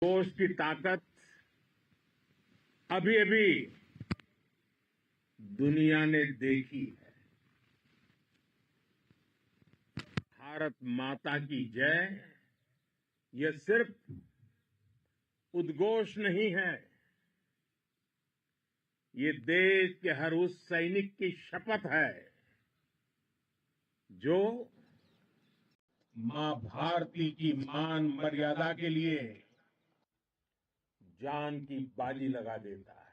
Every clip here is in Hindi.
जोश की ताकत अभी अभी दुनिया ने देखी है। भारत माता की जय यह सिर्फ उद्घोष नहीं है, ये देश के हर उस सैनिक की शपथ है जो मां भारती की मान मर्यादा के लिए जान की बाजी लगा देता है।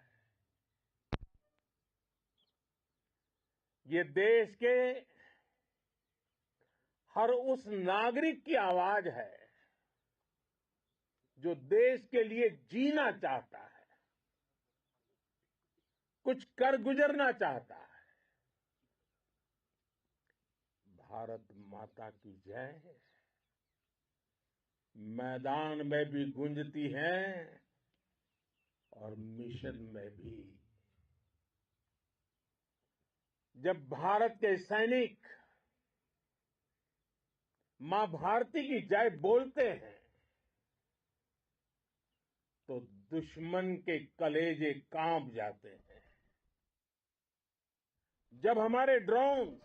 ये देश के हर उस नागरिक की आवाज है जो देश के लिए जीना चाहता है, कुछ कर गुजरना चाहता है। भारत माता की जय मैदान में भी गूंजती है और मिशन में भी। जब भारत के सैनिक मां भारती की जय बोलते हैं तो दुश्मन के कलेजे कांप जाते हैं। जब हमारे ड्रोन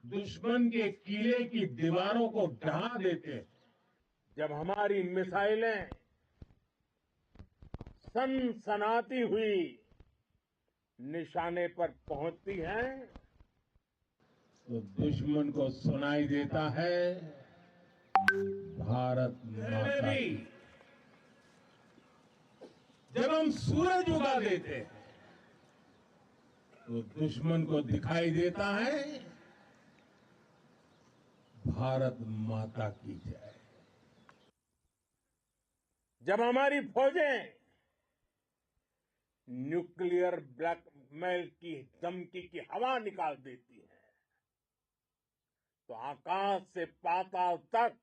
दुश्मन के किले की दीवारों को ढहा देते हैं, जब हमारी मिसाइलें सनसनाती हुई निशाने पर पहुंचती हैं तो दुश्मन को सुनाई देता है भारत माता की। जब हम सूरज उगा देते हैं तो दुश्मन को दिखाई देता है भारत माता की जय। जब हमारी फौजें न्यूक्लियर ब्लैकमेल की धमकी की हवा निकाल देती हैं तो आकाश से पाताल तक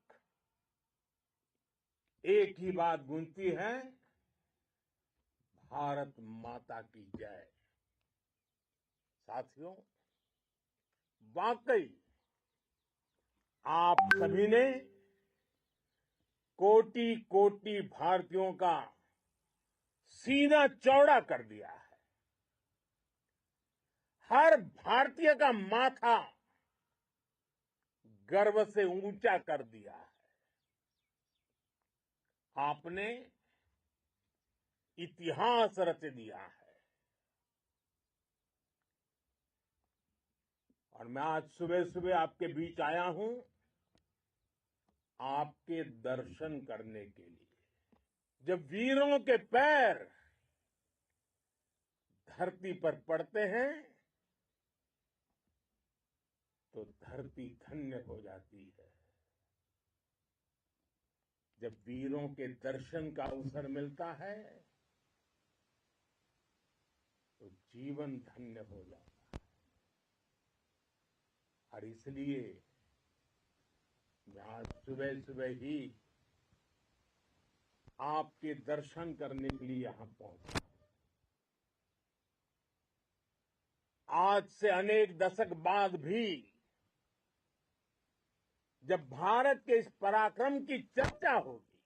एक ही बात गूंजती है, भारत माता की जय। साथियों, वाकई आप सभी ने कोटि कोटि भारतीयों का सीना चौड़ा कर दिया है। हर भारतीय का माथा गर्व से ऊंचा कर दिया है। आपने इतिहास रच दिया है। और मैं आज सुबह सुबह आपके बीच आया हूं आपके दर्शन करने के लिए। जब वीरों के पैर धरती पर पड़ते हैं तो धरती धन्य हो जाती है। जब वीरों के दर्शन का अवसर मिलता है तो जीवन धन्य हो जाता है। और इसलिए मैं आज सुबह सुबह ही आपके दर्शन करने के लिए यहां पहुंचा। आज से अनेक दशक बाद भी जब भारत के इस पराक्रम की चर्चा होगी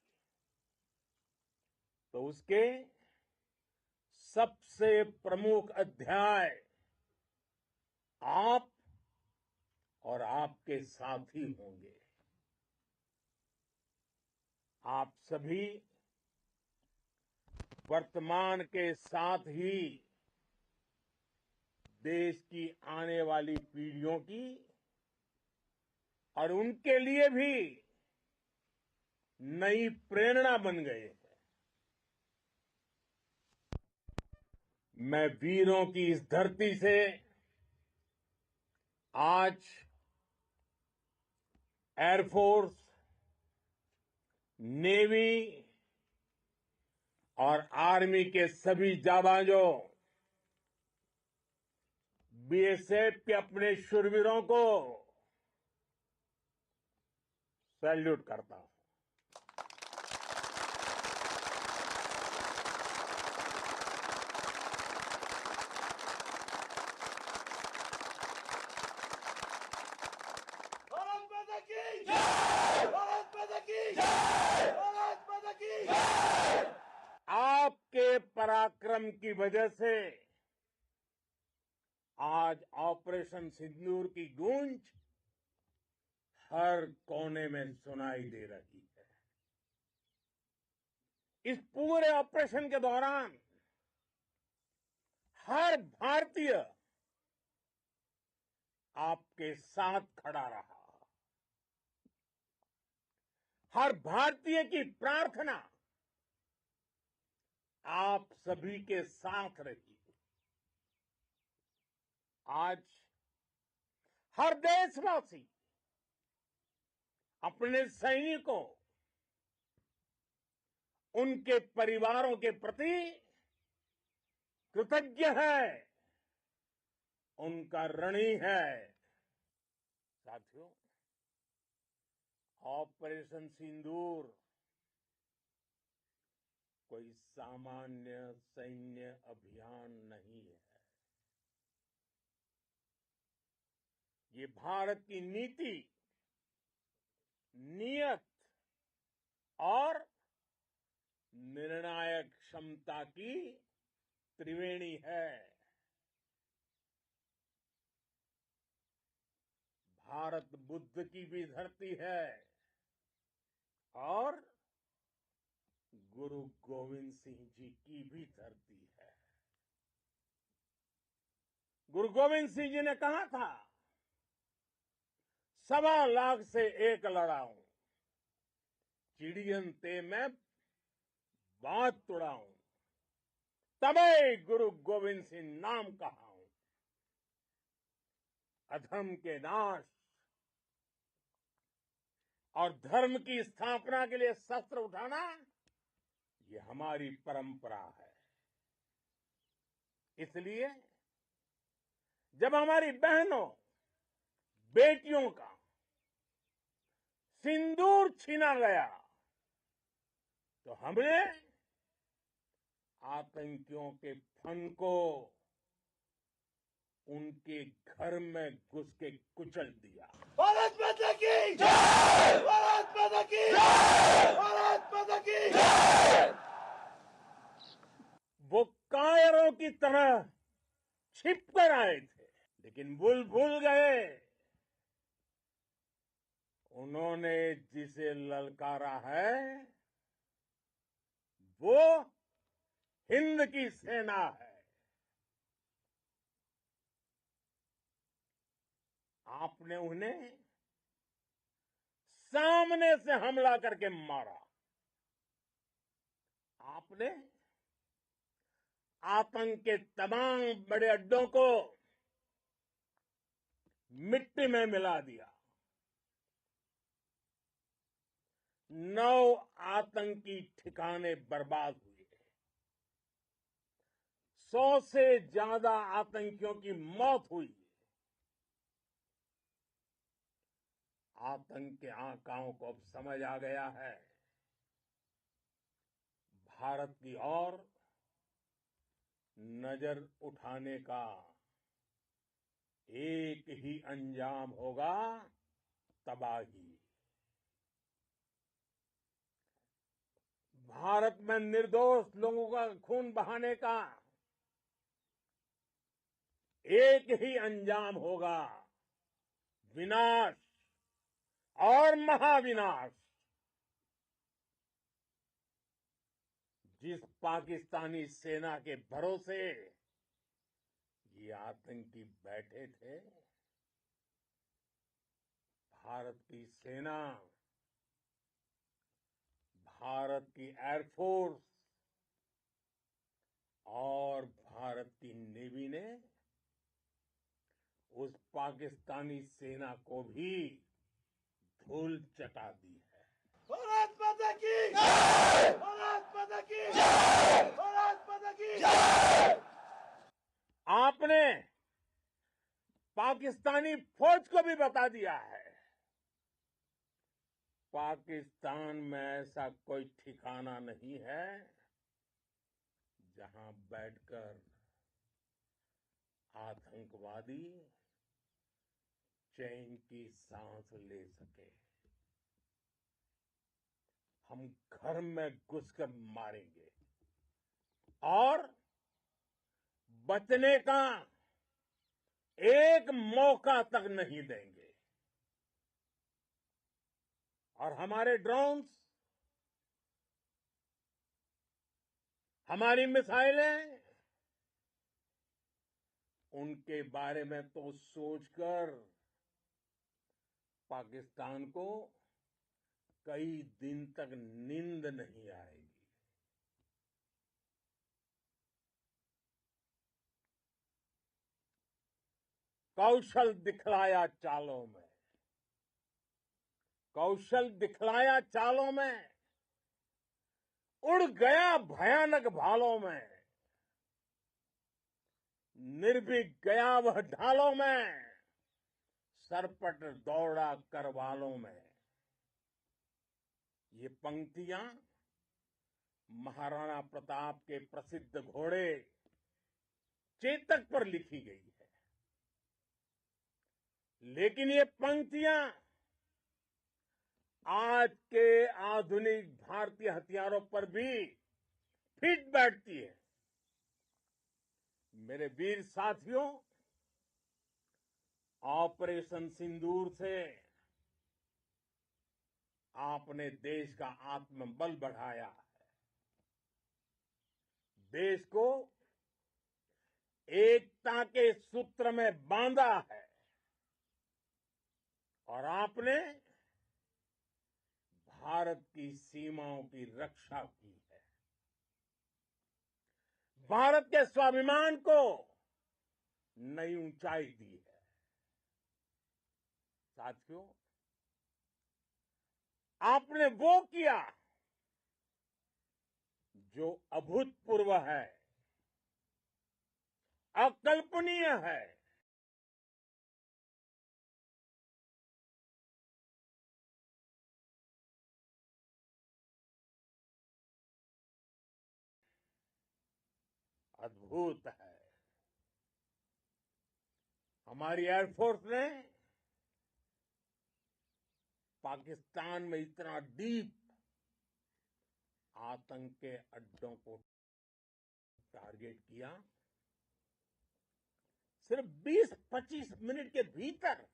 तो उसके सबसे प्रमुख अध्याय आप और आपके साथी होंगे। आप सभी वर्तमान के साथ ही देश की आने वाली पीढ़ियों की और उनके लिए भी नई प्रेरणा बन गए हैं। मैं वीरों की इस धरती से आज एयरफोर्स, नेवी और आर्मी के सभी जाबाजों, बीएसएफ के अपने शूरवीरों को सैल्यूट करता हूं। भारत माता की जय! भारत माता की जय! भारत पराक्रम की वजह से आज ऑपरेशन सिंदूर की गूंज हर कोने में सुनाई दे रही है। इस पूरे ऑपरेशन के दौरान हर भारतीय आपके साथ खड़ा रहा। हर भारतीय की प्रार्थना आप सभी के साथ रही। आज हर देशवासी अपने सैनिकों, उनके परिवारों के प्रति कृतज्ञ है, उनका ऋणी है। साथियों, ऑपरेशन सिंदूर कोई सामान्य सैन्य अभियान नहीं है। ये भारत की नीति, नियत और निर्णायक क्षमता की त्रिवेणी है। भारत बुद्ध की भी धरती है और गुरु गोविंद सिंह जी की भी धरती है। गुरु गोविंद सिंह जी ने कहा था, 1.25 लाख से एक लड़ाऊं, चिड़ियन ते मैं बात तुड़ाऊं, तबे गुरु गोविंद सिंह नाम कहाऊं। अधर्म के नाश और धर्म की स्थापना के लिए शस्त्र उठाना, ये हमारी परंपरा है। इसलिए जब हमारी बहनों, बेटियों का सिंदूर छीना गया, तो हमने आतंकियों के फन को उनके घर में घुस के कुचल दिया। भारत माता की जय! भारत माता की जय! भारत माता की जय! वो कायरों की तरह छिप कर आए थे, लेकिन भूल गए उन्होंने जिसे ललकारा है वो हिंद की सेना है। आपने उन्हें सामने से हमला करके मारा। आपने आतंक के तमाम बड़े अड्डों को मिट्टी में मिला दिया। 9 आतंकी ठिकाने बर्बाद हुए। 100 से ज्यादा आतंकियों की मौत हुई। आतंक के आकाओं को अब समझ आ गया है, भारत की ओर नजर उठाने का एक ही अंजाम होगा, तबाही। भारत में निर्दोष लोगों का खून बहाने का एक ही अंजाम होगा, विनाश और महाविनाश। जिस पाकिस्तानी सेना के भरोसे ये आतंकी बैठे थे, भारत की सेना, भारत की एयरफोर्स और भारत की नेवी ने उस पाकिस्तानी सेना को भी धूल चटा दी है। भारत माता की जय! भारत माता की जय! भारत माता की जय! आपने पाकिस्तानी फौज को भी बता दिया है, पाकिस्तान में ऐसा कोई ठिकाना नहीं है जहां बैठकर आतंकवादी चैन की सांस ले सके। हम घर में घुसकर मारेंगे और बचने का एक मौका तक नहीं देंगे। और हमारे ड्रोन्स, हमारी मिसाइलें, उनके बारे में तो सोचकर पाकिस्तान को कई दिन तक नींद नहीं आएगी। कौशल दिखलाया चालों में, कौशल दिखलाया चालों में, उड़ गया भयानक भालों में, निर्भीक गया वह ढालों में, सरपट दौड़ा करवालों में। ये पंक्तियां महाराणा प्रताप के प्रसिद्ध घोड़े चेतक पर लिखी गई है। लेकिन ये पंक्तियां आज के आधुनिक भारतीय हथियारों पर भी फिट बैठती है। मेरे वीर साथियों, ऑपरेशन सिंदूर से आपने देश का आत्मबल बढ़ाया है, देश को एकता के सूत्र में बांधा है और आपने भारत की सीमाओं की रक्षा की है। भारत के स्वाभिमान को नई ऊंचाई दी है। साथियों, आपने वो किया जो अभूतपूर्व है, अकल्पनीय है। अद्भुत है। हमारी एयरफोर्स ने पाकिस्तान में इतना डीप आतंक के अड्डों को टारगेट किया, सिर्फ 20-25 मिनट के भीतर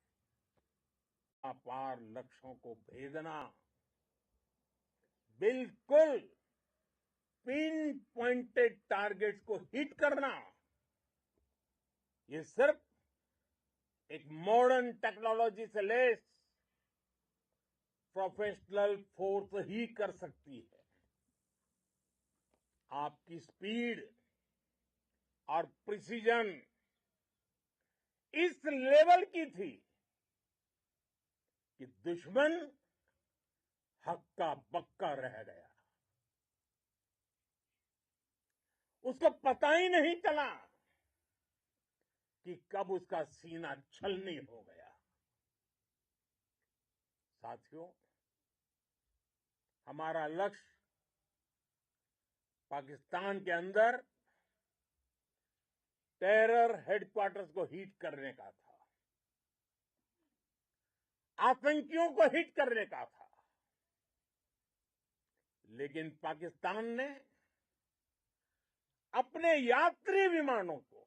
अपार लक्ष्यों को भेदना, बिल्कुल पिन पॉइंटेड टारगेट्स को हिट करना, ये सिर्फ एक मॉडर्न टेक्नोलॉजी से लेस प्रोफेशनल फोर्स ही कर सकती है। आपकी स्पीड और प्रिसीजन इस लेवल की थी कि दुश्मन हक्का बक्का रह गया। उसको पता ही नहीं चला कि कब उसका सीना छलनी हो गया। साथियों, हमारा लक्ष्य पाकिस्तान के अंदर टेरर हेडक्वार्टर्स को हिट करने का था, आतंकियों को हिट करने का था। लेकिन पाकिस्तान ने अपने यात्री विमानों को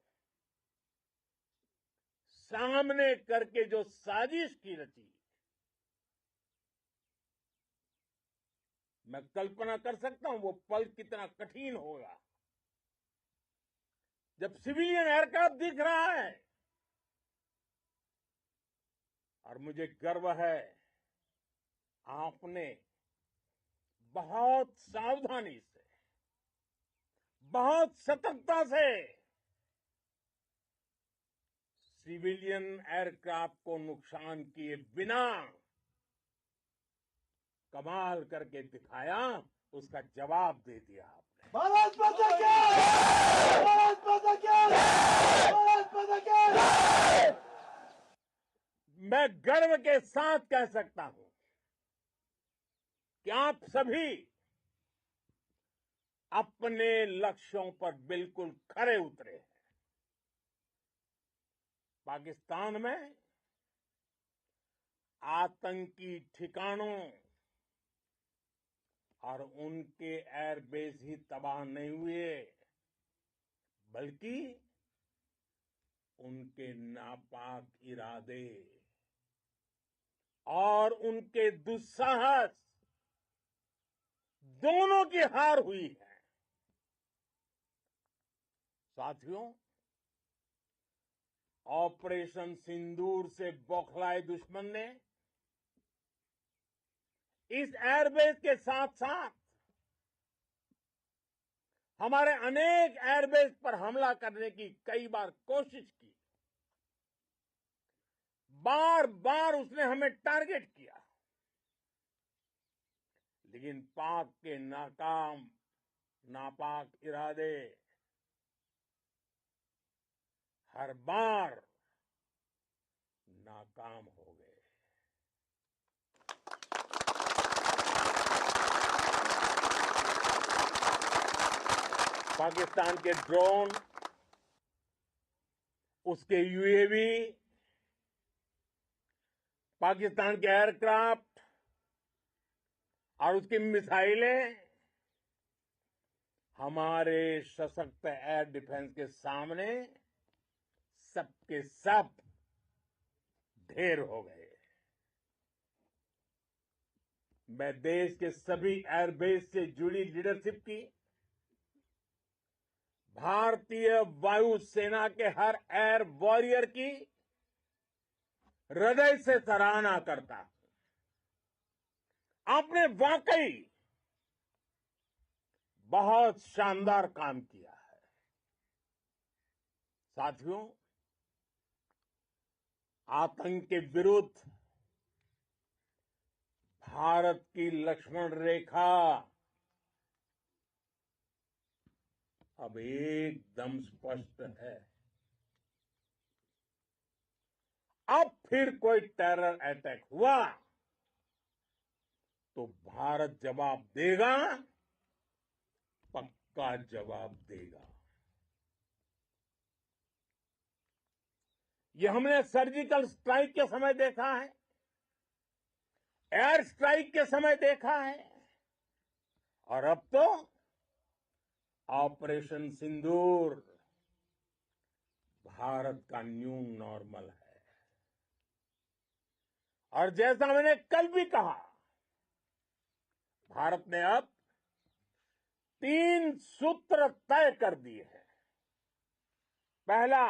सामने करके जो साजिश की रची, मैं कल्पना कर सकता हूं वो पल कितना कठिन होगा जब सिविलियन एयरक्राफ्ट दिख रहा है। और मुझे गर्व है, आपने बहुत सावधानी से, बहुत सतर्कता से सिविलियन एयरक्राफ्ट को नुकसान किए बिना कमाल करके दिखाया, उसका जवाब दे दिया आपने। भारत माता की जय! भारत माता की जय! भारत माता की जय! मैं गर्व के साथ कह सकता हूं कि आप सभी अपने लक्ष्यों पर बिल्कुल खरे उतरे हैं। पाकिस्तान में आतंकी ठिकानों और उनके एयरबेस ही तबाह नहीं हुए, बल्कि उनके नापाक इरादे और उनके दुस्साहस दोनों की हार हुई है। साथियों, ऑपरेशन सिंदूर से बौखलाए दुश्मन ने इस एयरबेस के साथ साथ हमारे अनेक एयरबेस पर हमला करने की कई बार कोशिश की। बार बार उसने हमें टारगेट किया, लेकिन पाक के नापाक इरादे हर बार नाकाम हो गए। पाकिस्तान के ड्रोन, उसके यूएवी, पाकिस्तान के एयरक्राफ्ट और उसकी मिसाइलें हमारे सशक्त एयर डिफेंस के सामने सबके सब ढेर हो गए। मैं देश के सभी एयरबेस से जुड़ी लीडरशिप की, भारतीय वायुसेना के हर एयर वॉरियर की हृदय से सराहना करता हूं। आपने वाकई बहुत शानदार काम किया है। साथियों, आतंक के विरुद्ध भारत की लक्ष्मण रेखा अब एकदम स्पष्ट है। अब फिर कोई टेरर अटैक हुआ तो भारत जवाब देगा, पक्का जवाब देगा। ये हमने सर्जिकल स्ट्राइक के समय देखा है, एयर स्ट्राइक के समय देखा है, और अब तो ऑपरेशन सिंदूर भारत का न्यू नॉर्मल है। और जैसा मैंने कल भी कहा, भारत ने अब 3 सूत्र तय कर दिए हैं। पहला,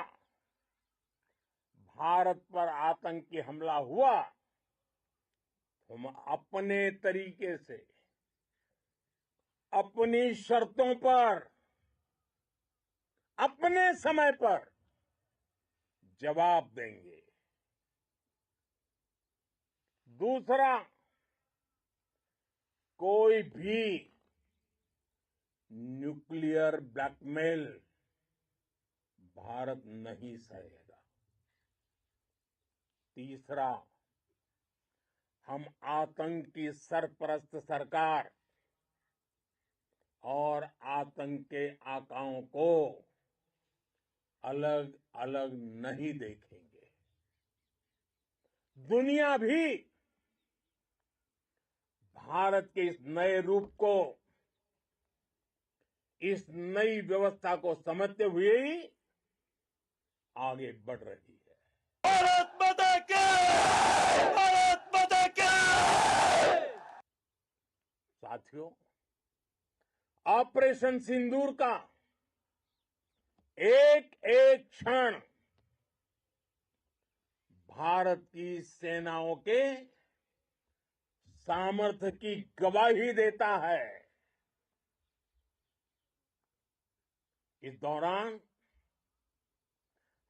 भारत पर आतंकी हमला हुआ, हम अपने तरीके से, अपनी शर्तों पर, अपने समय पर जवाब देंगे। दूसरा, कोई भी न्यूक्लियर ब्लैकमेल भारत नहीं सहेगा। तीसरा, हम आतंक की सरपरस्त सरकार और आतंक के आकाओं को अलग अलग नहीं देखेंगे। दुनिया भी भारत के इस नए रूप को, इस नई व्यवस्था को समझते हुए ही आगे बढ़ रही है। भारत माता की! भारत माता की! साथियों, ऑपरेशन सिंदूर का एक एक क्षण भारत की सेनाओं के सामर्थ्य की गवाही देता है। इस दौरान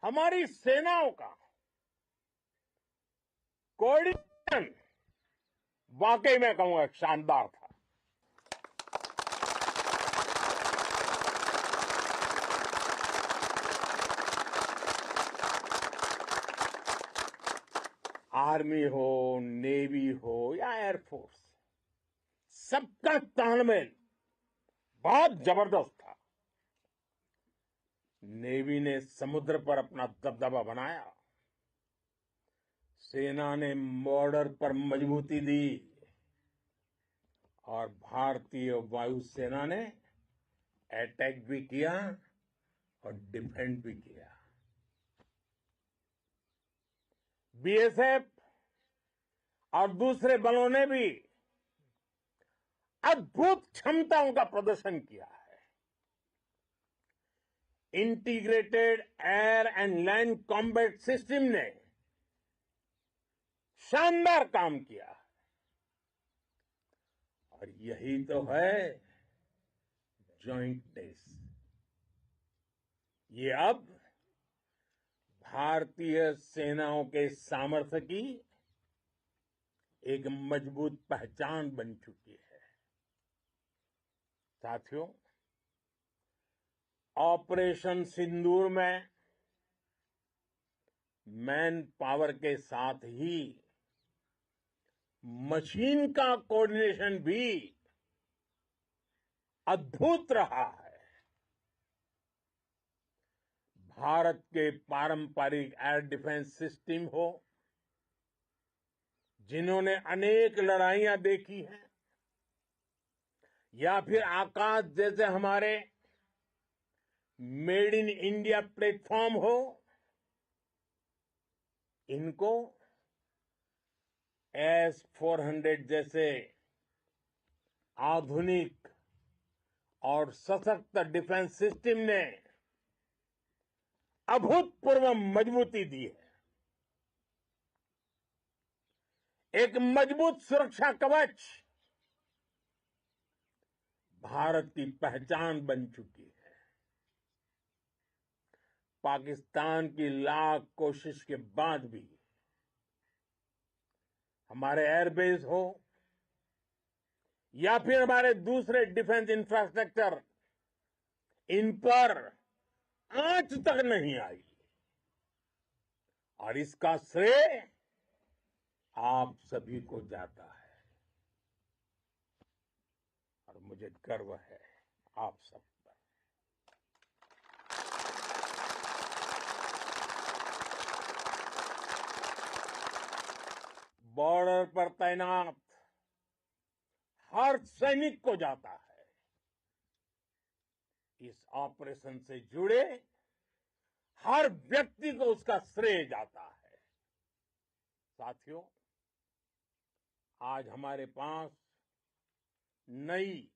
हमारी सेनाओं का कोऑर्डिनेशन वाकई में कहूंगा शानदार था। आर्मी हो, नेवी हो या एयरफोर्स, सबका तालमेल बहुत जबरदस्त था। नेवी ने समुद्र पर अपना दबदबा बनाया, सेना ने बॉर्डर पर मजबूती दी और भारतीय वायुसेना ने अटैक भी किया और डिफेंड भी किया। बीएसएफ और दूसरे बलों ने भी अद्भुत क्षमताओं का प्रदर्शन किया है। Integrated air and land combat system ने शानदार काम किया है। और यही तो है जॉइंटनेस। ये अब भारतीय सेनाओं के सामर्थ्य की एक मजबूत पहचान बन चुकी है। साथियों, ऑपरेशन सिंदूर में मैन पावर के साथ ही मशीन का कोऑर्डिनेशन भी अद्भुत रहा है। भारत के पारंपरिक एयर डिफेंस सिस्टम हो, जिन्होंने अनेक लड़ाइयां देखी हैं, या फिर आकाश जैसे हमारे मेड इन इंडिया प्लेटफॉर्म हो, इनको S-400 जैसे आधुनिक और सशक्त डिफेंस सिस्टम ने अभूतपूर्व मजबूती दी है। एक मजबूत सुरक्षा कवच भारत की पहचान बन चुकी है। पाकिस्तान की लाख कोशिश के बाद भी हमारे एयरबेस हो या फिर हमारे दूसरे डिफेंस इंफ्रास्ट्रक्चर, इन पर आंच तक नहीं आई। और इसका श्रेय आप सभी को जाता है। और मुझे गर्व है आप सब पर। बॉर्डर पर तैनात हर सैनिक को जाता है। इस ऑपरेशन से जुड़े हर व्यक्ति को उसका श्रेय जाता है। साथियों, आज हमारे पास नई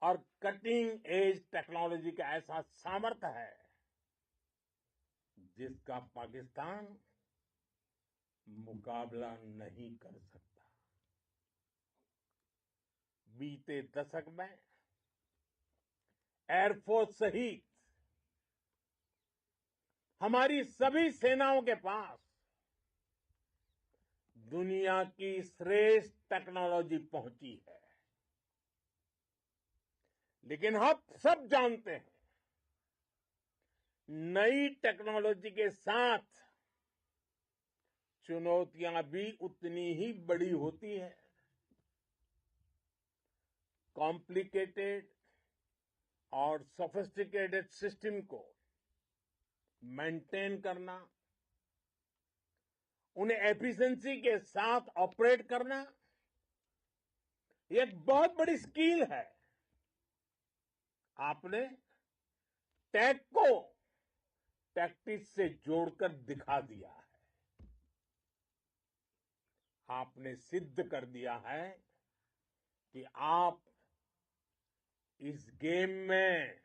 और कटिंग एज टेक्नोलॉजी का ऐसा सामर्थ्य है जिसका पाकिस्तान मुकाबला नहीं कर सकता। बीते दशक में एयरफोर्स सहित हमारी सभी सेनाओं के पास दुनिया की श्रेष्ठ टेक्नोलॉजी पहुंची है। लेकिन हम सब जानते हैं, नई टेक्नोलॉजी के साथ चुनौतियां भी उतनी ही बड़ी होती है। कॉम्प्लिकेटेड और सोफिस्टिकेटेड सिस्टम को मेंटेन करना, उन्हें एफिशिएंसी के साथ ऑपरेट करना, ये एक बहुत बड़ी स्किल है। आपने टेक को टैक्टिक्स से जोड़कर दिखा दिया है। आपने सिद्ध कर दिया है कि आप इस गेम में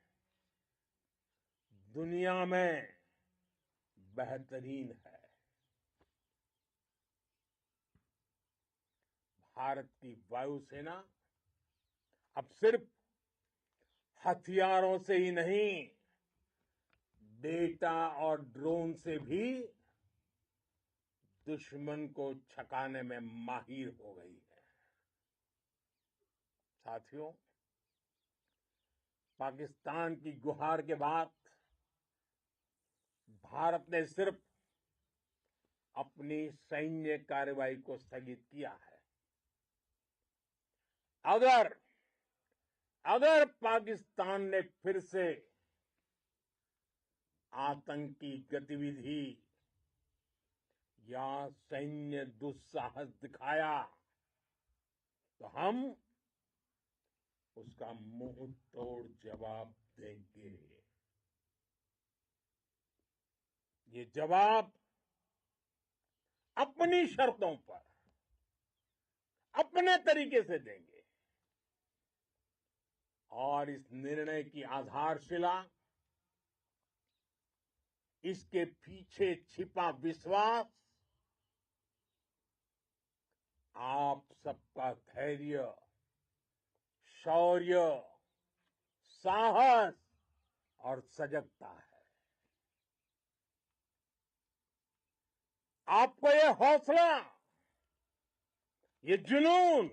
दुनिया में बेहतरीन है। भारत की वायुसेना अब सिर्फ हथियारों से ही नहीं, डेटा और ड्रोन से भी दुश्मन को छकाने में माहिर हो गई है। साथियों, पाकिस्तान की गुहार के बाद भारत ने सिर्फ अपनी सैन्य कार्रवाई को स्थगित किया है। अगर पाकिस्तान ने फिर से आतंकी गतिविधि या सैन्य दुस्साहस दिखाया तो हम उसका मुंह तोड़ जवाब देंगे। ये जवाब अपनी शर्तों पर अपने तरीके से देंगे और इस निर्णय की आधारशिला इसके पीछे छिपा विश्वास आप सबका धैर्य, शौर्य, साहस और सजगता है। आपको ये हौसला, ये जुनून,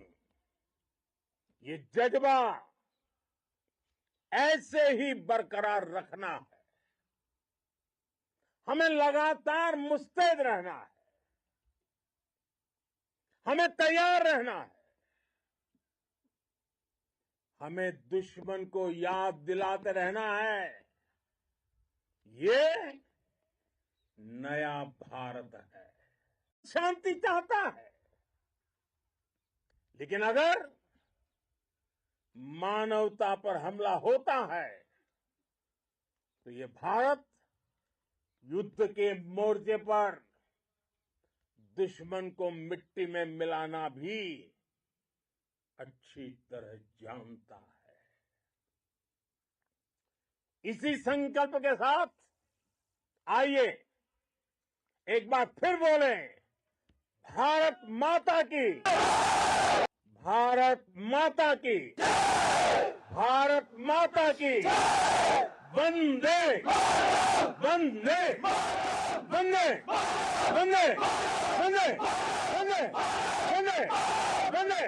ये जज्बा ऐसे ही बरकरार रखना है। हमें लगातार मुस्तैद रहना है, हमें तैयार रहना है, हमें दुश्मन को याद दिलाते रहना है, ये नया भारत है। शांति चाहता है, लेकिन अगर मानवता पर हमला होता है तो ये भारत युद्ध के मोर्चे पर दुश्मन को मिट्टी में मिलाना भी अच्छी तरह जानता है। इसी संकल्प के साथ आइए एक बार फिर बोलें, भारत माता की, भारत माता की, भारत माता की, वंदे वंदे वंदे वंदे वंदे वंदे वंदे वंदे वंदे